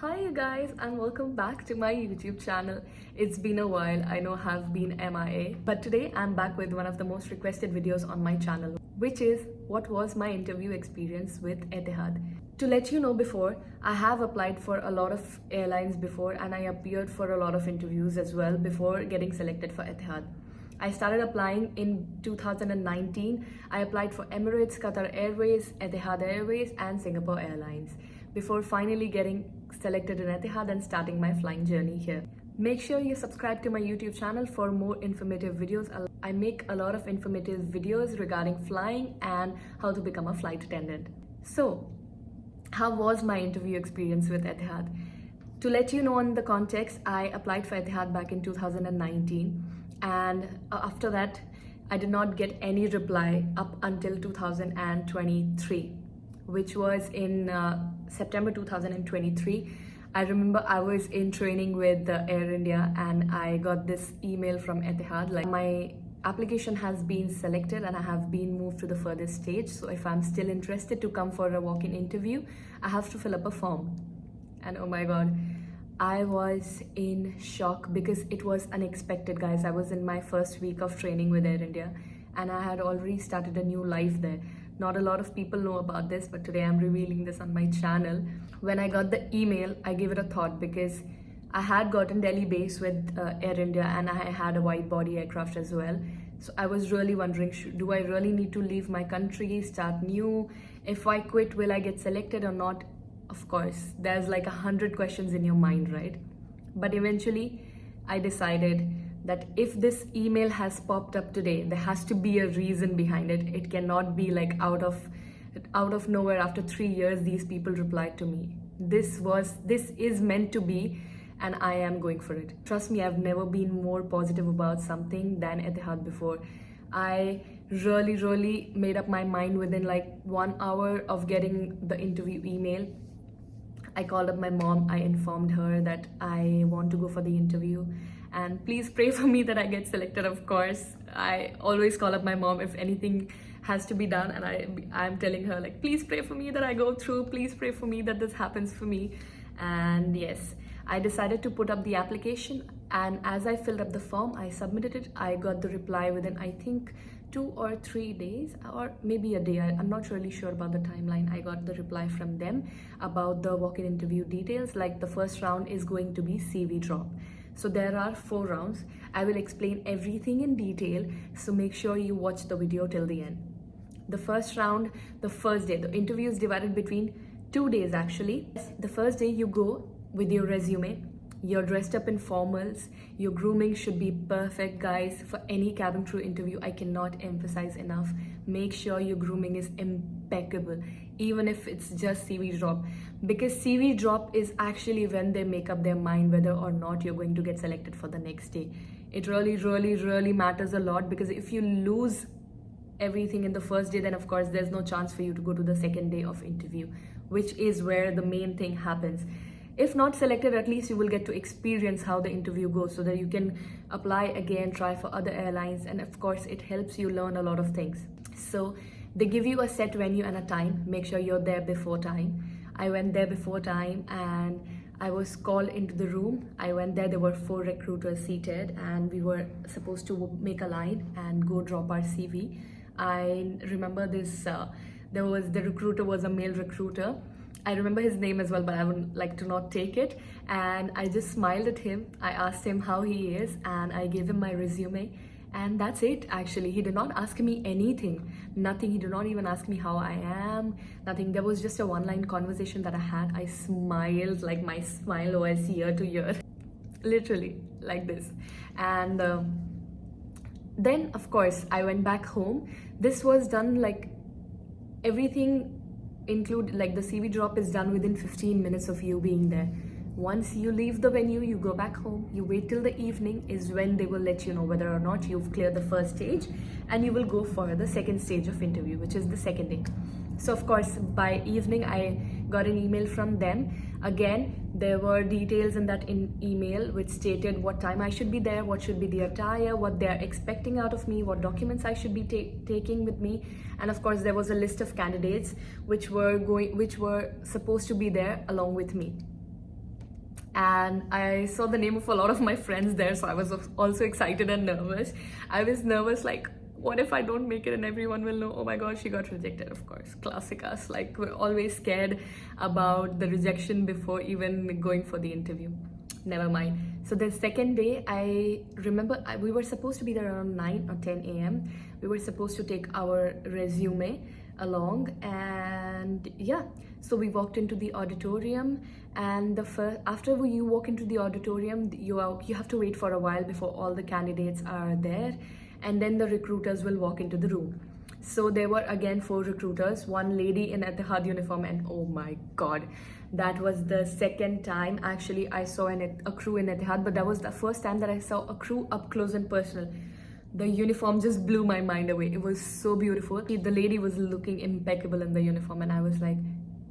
Hi you guys and welcome back to my YouTube channel. It's been a while, I know have been MIA, but today I'm back with one of the most requested videos on my channel, which is what was my interview experience with Etihad. To let you know before, I have applied for a lot of airlines before and I appeared for a lot of interviews as well before getting selected for Etihad. I started applying in 2019. I applied for Emirates, Qatar Airways, Etihad Airways and Singapore Airlines before finally getting selected in Etihad and starting my flying journey here. Make sure you subscribe to my YouTube channel for more informative videos. I make a lot of informative videos regarding flying and how to become a flight attendant. So, how was my interview experience with Etihad? To let you know on the context, I applied for Etihad back in 2019 and after that I did not get any reply up until 2023, which was in September 2023. I remember I was in training with Air India and I got this email from Etihad like my application has been selected and I have been moved to the furthest stage, so if I'm still interested to come for a walk-in interview, I have to fill up a form. And oh my god, I was in shock because it was unexpected, guys. I was in my first week of training with Air India and I had already started a new life there. Not a lot of people know about this, but today I'm revealing this on my channel. When I got the email, I gave it a thought because I had gotten Delhi base with Air India and I had a wide body aircraft as well. So I was really wondering, do I really need to leave my country, start new? If I quit, will I get selected or not? Of course, there's like 100 questions in your mind, right? But eventually, I decided that if this email has popped up today, there has to be a reason behind it. It cannot be like out of nowhere. After 3 years, these people replied to me. This is meant to be, and I am going for it. Trust me, I've never been more positive about something than Etihad before. I really made up my mind within like 1 hour of getting the interview email. I called up my mom, I informed her that I want to go for the interview and please pray for me that I get selected, of course. I always call up my mom if anything has to be done and I'm telling her like, please pray for me that I go through, please pray for me that this happens for me. And yes, I decided to put up the application and as I filled up the form, I submitted it. I got the reply within I think 2 or 3 days or maybe a day. I'm not really sure about the timeline. I got the reply from them about the walk-in interview details, like the first round is going to be CV drop. So there are 4 rounds. I will explain everything in detail, so make sure you watch the video till the end. The first round, the first day, the interview is divided between 2 days actually. The first day you go with your resume. You're dressed up in formals. Your grooming should be perfect, guys. For any cabin crew interview, I cannot emphasize enough. Make sure your grooming is impeccable, even if it's just CV drop. Because CV drop is actually when they make up their mind whether or not you're going to get selected for the next day. It really matters a lot because if you lose everything in the first day, then of course there's no chance for you to go to the second day of interview, which is where the main thing happens. If not selected, at least you will get to experience how the interview goes so that you can apply again, try for other airlines, and of course it helps you learn a lot of things. So they give you a set venue and a time. Make sure you're there before time. I went there before time and I was called into the room. I went there, there were 4 recruiters seated and we were supposed to make a line and go drop our CV. I remember this, the recruiter was a male recruiter. I remember his name as well, but I would like to not take it. And I just smiled at him. I asked him how he is and I gave him my resume. And that's it actually. He did not ask me anything, nothing. He did not even ask me how I am, nothing. There was just a one-line conversation that I had. I smiled, like my smile was ear to ear, literally like this. And then of course I went back home. This was done like everything include like the CV drop is done within 15 minutes of you being there. Once you leave the venue, you go back home, you wait till the evening is when they will let you know whether or not you've cleared the first stage and you will go for the second stage of interview, which is the second day. So of course by evening I got an email from them. Again, there were details in that email which stated what time I should be there, what should be the attire, what they're expecting out of me, what documents I should be taking with me, and of course there was a list of candidates which were supposed to be there along with me. and I saw the name of a lot of my friends there, so I was also excited and nervous. I was nervous, like, what if I don't make it and everyone will know, oh my god, she got rejected. Of course, classic us, like we're always scared about the rejection before even going for the interview. Never mind. So the second day, I remember we were supposed to be there around 9 or 10 a.m. We were supposed to take our resume along, and yeah, so we walked into the auditorium, and after you walk into the auditorium, you have to wait for a while before all the candidates are there, and then the recruiters will walk into the room. So there were again 4 recruiters, one lady in Etihad uniform, and oh my god, that was the second time actually I saw a crew in Etihad, but that was the first time that I saw a crew up close and personal. The uniform just blew my mind away. It was so beautiful. The lady was looking impeccable in the uniform, and I was like,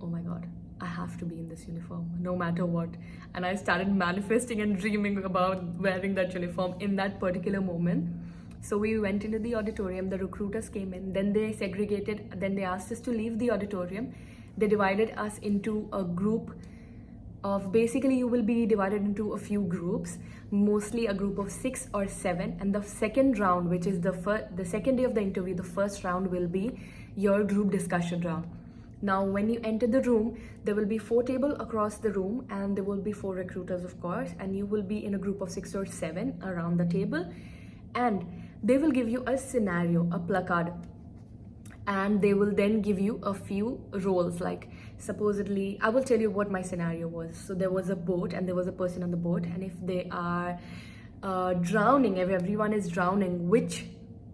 oh my god, I have to be in this uniform no matter what. And I started manifesting and dreaming about wearing that uniform in that particular moment. So we went into the auditorium, the recruiters came in, then they segregated, then they asked us to leave the auditorium. They divided us into a group of, basically you will be divided into a few groups, mostly a group of 6 or 7, and the second round, which is the second day of the interview, the first round will be your group discussion round. Now when you enter the room, there will be 4 tables across the room, and there will be 4 recruiters, of course, and you will be in a group of 6 or 7 around the table, and they will give you a scenario, a placard, and they will then give you a few roles. Like supposedly, I will tell you what my scenario was. So there was a boat, and there was a person on the boat, and if they are drowning, if everyone is drowning, which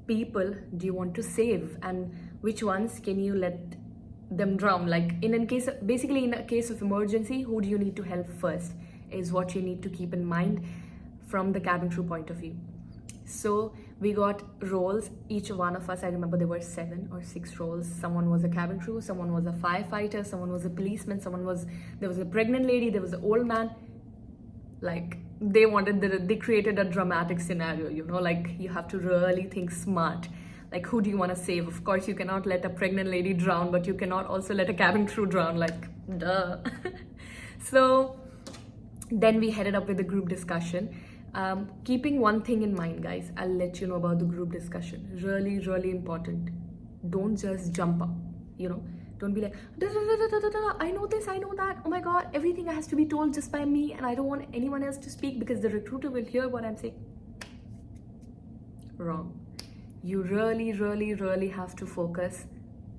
people do you want to save, and which ones can you let them drown? Like in a case of emergency, who do you need to help first is what you need to keep in mind from the cabin crew point of view. So we got roles, each one of us, I remember there were 7 or 6 roles. Someone was a cabin crew, someone was a firefighter, someone was a policeman, there was a pregnant lady, there was an old man. Like they created a dramatic scenario, you know, like you have to really think smart. Like who do you want to save? Of course, you cannot let a pregnant lady drown, but you cannot also let a cabin crew drown, like duh. So then we headed up with the group discussion. Keeping one thing in mind, guys, I'll let you know about the group discussion. Really, really important. Don't just jump up, you know. Don't be like, da, da, da, da, da, da, I know this, I know that. Oh my god, everything has to be told just by me, and I don't want anyone else to speak because the recruiter will hear what I'm saying. Wrong. You really, really, really have to focus.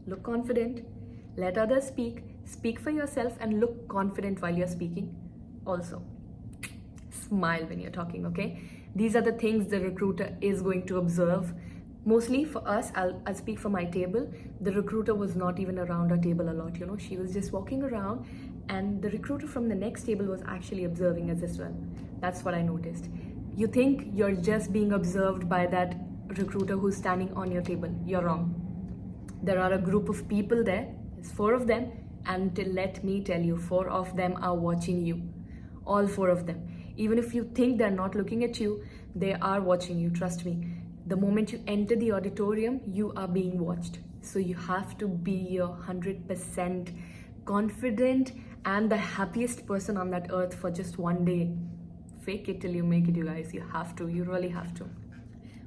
Look confident. Let others speak. Speak for yourself and look confident while you're speaking. Also, smile when you're talking, okay? These are the things the recruiter is going to observe. Mostly for us, I'll speak for my table. The recruiter was not even around our table a lot, you know. She was just walking around, and the recruiter from the next table was actually observing us as well. That's what I noticed. You think you're just being observed by that recruiter who's standing on your table. You're wrong. There are a group of people there. There's 4 of them, and let me tell you, 4 of them are watching you. All 4 of them. Even if you think they're not looking at you, they are watching you, trust me. The moment you enter the auditorium, you are being watched. So you have to be your 100% confident and the happiest person on that earth for just one day. Fake it till you make it, you guys. You have to, you really have to.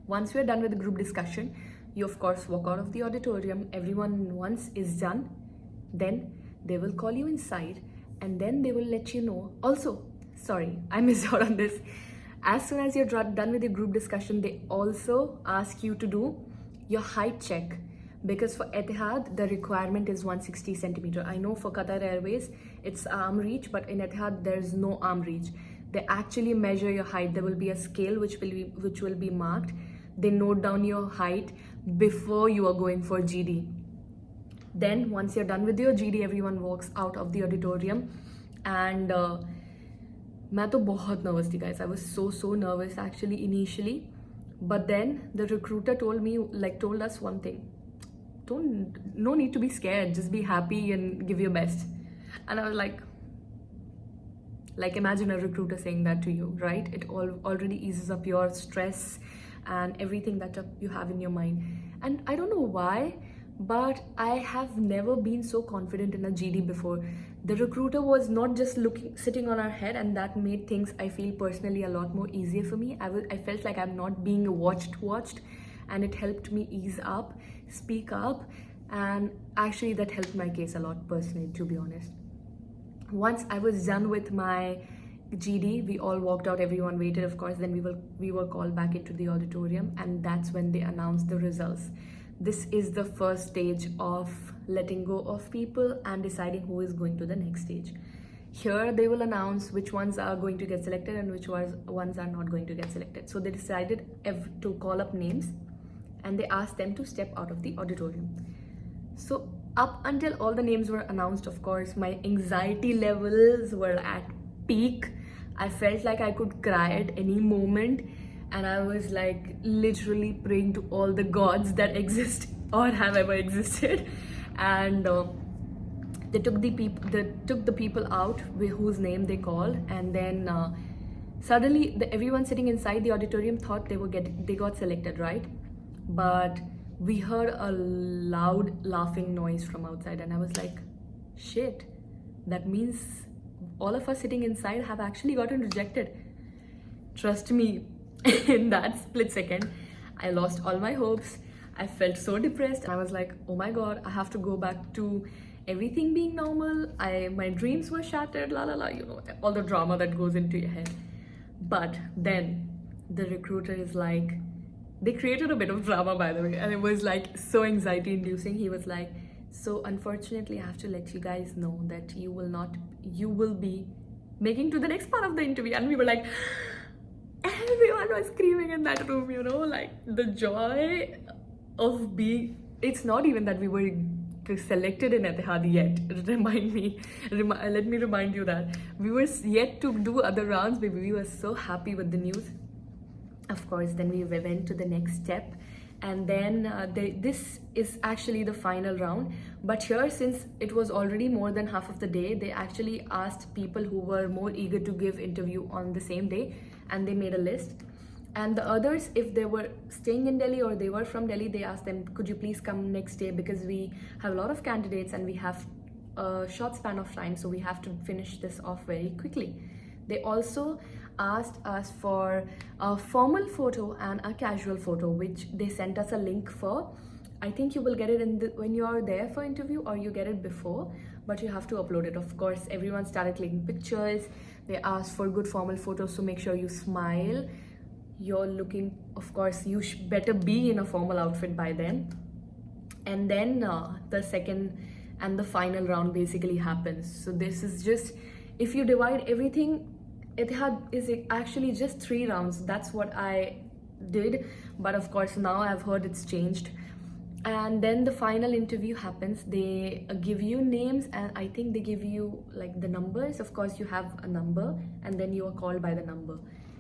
Once we're done with the group discussion, you of course walk out of the auditorium. Everyone once is done, then they will call you inside, and then they will let you know. Also, sorry, I missed out on this. As soon as you're done with your group discussion, they also ask you to do your height check. Because for Etihad, the requirement is 160 centimeter. I know for Qatar Airways, it's arm reach, but in Etihad, there's no arm reach. They actually measure your height. There will be a scale which will be marked. They note down your height before you are going for GD. Then once you're done with your GD, everyone walks out of the auditorium, and मैं तो बहुत nervous थी, guys. I was so nervous actually initially, but then the recruiter told us one thing: no need to be scared, just be happy and give your best. And I was like imagine a recruiter saying that to you, right? It already eases up your stress and everything that you have in your mind. And I don't know why, but I have never been so confident in a GD before. The recruiter was not just sitting on our head, and that made things, I feel personally, a lot more easier for me. I felt like I'm not being watched, and it helped me ease up, speak up, and actually that helped my case a lot personally, to be honest. Once I was done with my GD, we all walked out, everyone waited, of course. Then we were called back into the auditorium, and that's when they announced the results. This is the first stage of letting go of people and deciding who is going to the next stage. Here they will announce which ones are going to get selected and which ones are not going to get selected. So they decided to call up names, and they asked them to step out of the auditorium. So up until all the names were announced, of course, my anxiety levels were at peak. I felt like I could cry at any moment, and I was like literally praying to all the gods that exist or have ever existed. And they took the people out whose name they called, and then suddenly everyone sitting inside the auditorium thought they got selected, right? But we heard a loud laughing noise from outside, and I was like, shit, that means all of us sitting inside have actually gotten rejected. Trust me, in that split second, I lost all my hopes. I felt so depressed. I was like, oh my god, I have to go back to everything being normal. My dreams were shattered, la la la, you know, all the drama that goes into your head. But then the recruiter is like, they created a bit of drama, by the way, and it was like so anxiety inducing. He was like, so unfortunately I have to let you guys know that you will be making to the next part of the interview. And we were like, everyone was screaming in that room, you know, like the joy of being, it's not even that we were selected in Etihad yet. Let me remind you that we were yet to do other rounds, but we were so happy with the news. Of course, then we went to the next step, and then this is actually the final round. But here, since it was already more than half of the day, they actually asked people who were more eager to give interview on the same day, and they made a list. And the others, if they were staying in Delhi or they were from Delhi, they asked them, could you please come next day, because we have a lot of candidates and we have a short span of time, so we have to finish this off very quickly. They also asked us for a formal photo and a casual photo, which they sent us a link for. I think you will get it when you're there for interview, or you get it before, but you have to upload it. Of course, everyone started clicking pictures. They asked for good formal photos, so make sure you smile. You're looking, of course, you better be in a formal outfit by then. And then the second and the final round basically happens. So this is just, if you divide everything, Etihad is actually just 3 rounds. That's what I did, but of course now I've heard it's changed. And then the final interview happens. They give you names, and I think they give you like the numbers. Of course, you have a number, and then you are called by the number.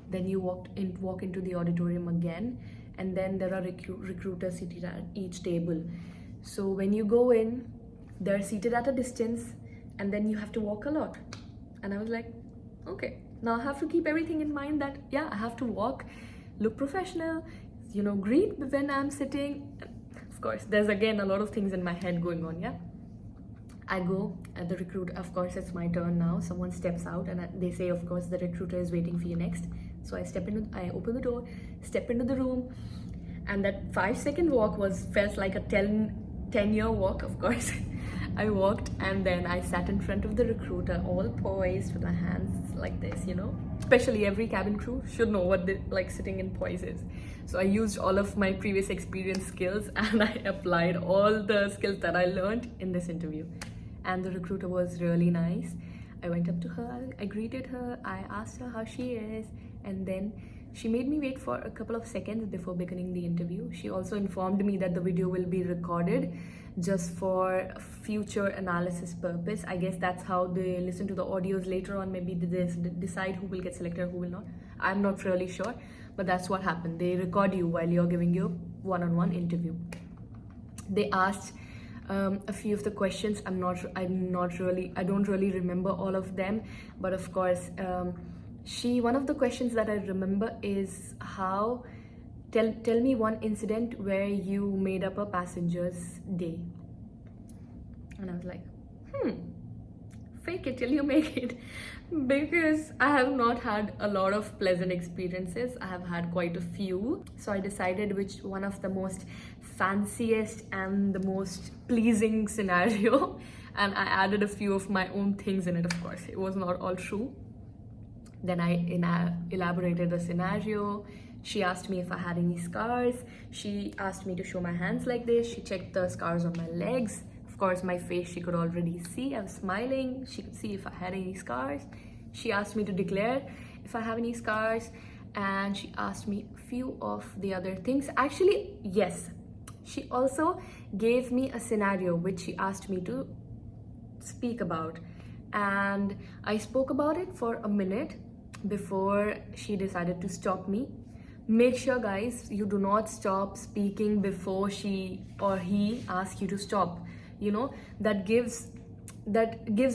Then you walk into the auditorium again, and then there are recruiters seated at each table. So when you go in, they're seated at a distance, and then you have to walk a lot. And I was like, okay, now I have to keep everything in mind that, yeah, I have to walk, look professional, you know, greet when I'm sitting. Of course, there's again a lot of things in my head going on, yeah. I go at the recruiter, of course, it's my turn now. Someone steps out and they say, of course, the recruiter is waiting for you next. So I open the door, step into the room, and that 5-second walk felt like a 10-year walk, of course. I walked, and then I sat in front of the recruiter, all poised with my hands like this, you know. Especially every cabin crew should know what sitting in poise is. So I used all of my previous experience skills, and I applied all the skills that I learned in this interview. And the recruiter was really nice. I went up to her, I greeted her, I asked her how she is, and then she made me wait for a couple of seconds before beginning the interview. She also informed me that the video will be recorded just for future analysis purpose. I guess that's how they listen to the audios later on. Maybe they decide who will get selected, who will not. I'm not really sure, but that's what happened. They record you while you're giving your one-on-one interview. They asked a few of the questions. I don't really remember all of them, but of course, one of the questions that I remember is tell me one incident where you made up a passenger's day. And I was like, fake it till you make it. Because I have not had a lot of pleasant experiences. I have had quite a few. So I decided which one of the most fanciest and the most pleasing scenario. And I added a few of my own things in it, of course. It was not all true. Then I elaborated the scenario. She asked me if I had any scars. She asked me to show my hands like this. She checked the scars on my legs. Of course, my face she could already see. I was smiling. She could see if I had any scars. She asked me to declare if I have any scars. And she asked me a few of the other things. Actually, yes. She also gave me a scenario which she asked me to speak about. And I spoke about it for a minute before she decided to stop me. Make sure, guys, you do not stop speaking before she or he asks you to stop. You know, that gives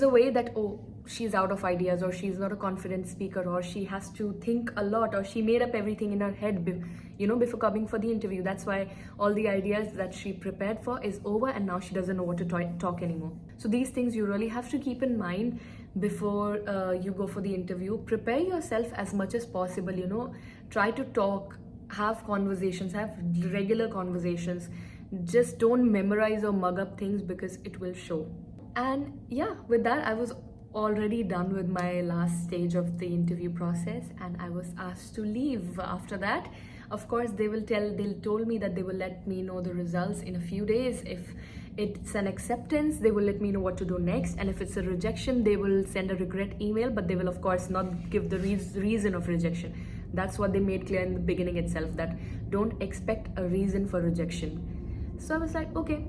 away that, oh, she's out of ideas, or she's not a confident speaker, or she has to think a lot, or she made up everything in her head before coming for the interview. That's why all the ideas that she prepared for is over, and now she doesn't know what to talk anymore. So these things you really have to keep in mind before you go for the interview. Prepare yourself as much as possible, you know. Try to talk, have conversations, have regular conversations. Just don't memorize or mug up things, because it will show. And yeah, with that, I was already done with my last stage of the interview process, and I was asked to leave. After that, of course, they told me that they will let me know the results in a few days. If it's an acceptance, they will let me know what to do next, and if it's a rejection, they will send a regret email, but they will of course not give the reason of rejection. That's what they made clear in the beginning itself, that don't expect a reason for rejection. So I was like, okay.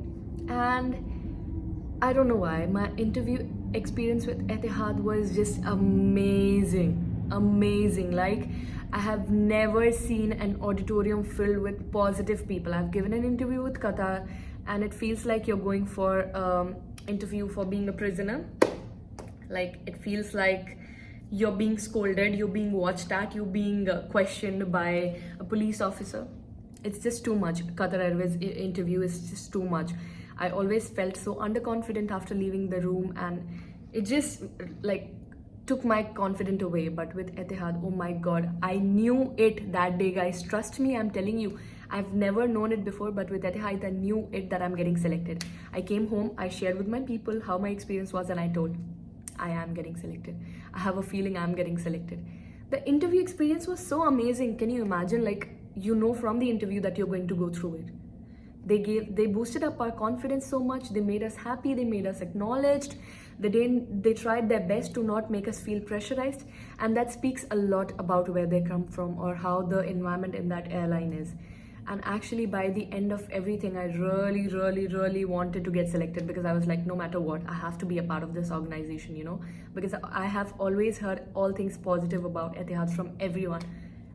And I don't know why, my interview experience with Etihad was just amazing. Like, I have never seen an auditorium filled with positive people. I've given an interview with Qatar, and it feels like you're going for interview for being a prisoner. Like, it feels like you're being scolded, you're being watched at, you're being questioned by a police officer. It's just too much. Qatar Airways interview is just too much. I always felt so underconfident after leaving the room, and it just like took my confidence away. But with Etihad, oh my god, I knew it that day, guys. Trust me, I'm telling you. I've never known it before, but with Etihad, I knew it that I'm getting selected. I came home, I shared with my people how my experience was, and I told, I am getting selected. I have a feeling I'm getting selected. The interview experience was so amazing. Can you imagine? Like, you know from the interview that you're going to go through it. They boosted up our confidence so much. They made us happy. They made us acknowledged. They tried their best to not make us feel pressurized, and that speaks a lot about where they come from or how the environment in that airline is. And actually, by the end of everything, I really wanted to get selected, because I was like, no matter what, I have to be a part of this organization, you know, because I have always heard all things positive about Etihad from everyone.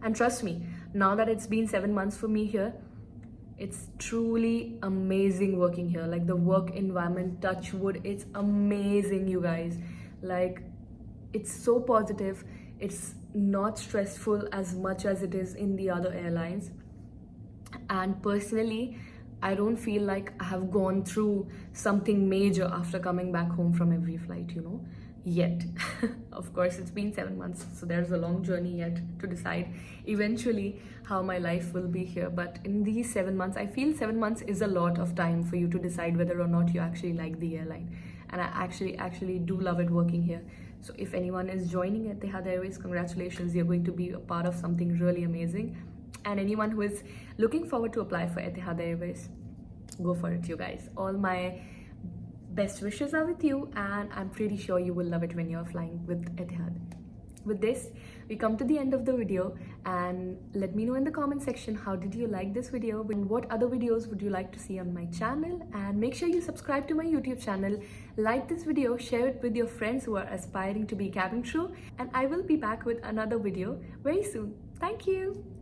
And trust me, now that it's been 7 months for me here, it's truly amazing working here. Like, the work environment, touch wood, it's amazing, you guys. Like, it's so positive. It's not stressful as much as it is in the other airlines. And personally, I don't feel like I have gone through something major after coming back home from every flight, you know, yet. Of course, it's been 7 months, so there's a long journey yet to decide eventually how my life will be here. But in these 7 months, I feel 7 months is a lot of time for you to decide whether or not you actually like the airline. And I actually do love it working here. So if anyone is joining Etihad Airways, congratulations, you're going to be a part of something really amazing. And anyone who is looking forward to apply for Etihad Airways, go for it, you guys. All my best wishes are with you, and I'm pretty sure you will love it when you're flying with Etihad. With this, we come to the end of the video, and let me know in the comment section, how did you like this video, and what other videos would you like to see on my channel. And make sure you subscribe to my YouTube channel, like this video, share it with your friends who are aspiring to be cabin crew, and I will be back with another video very soon. Thank you.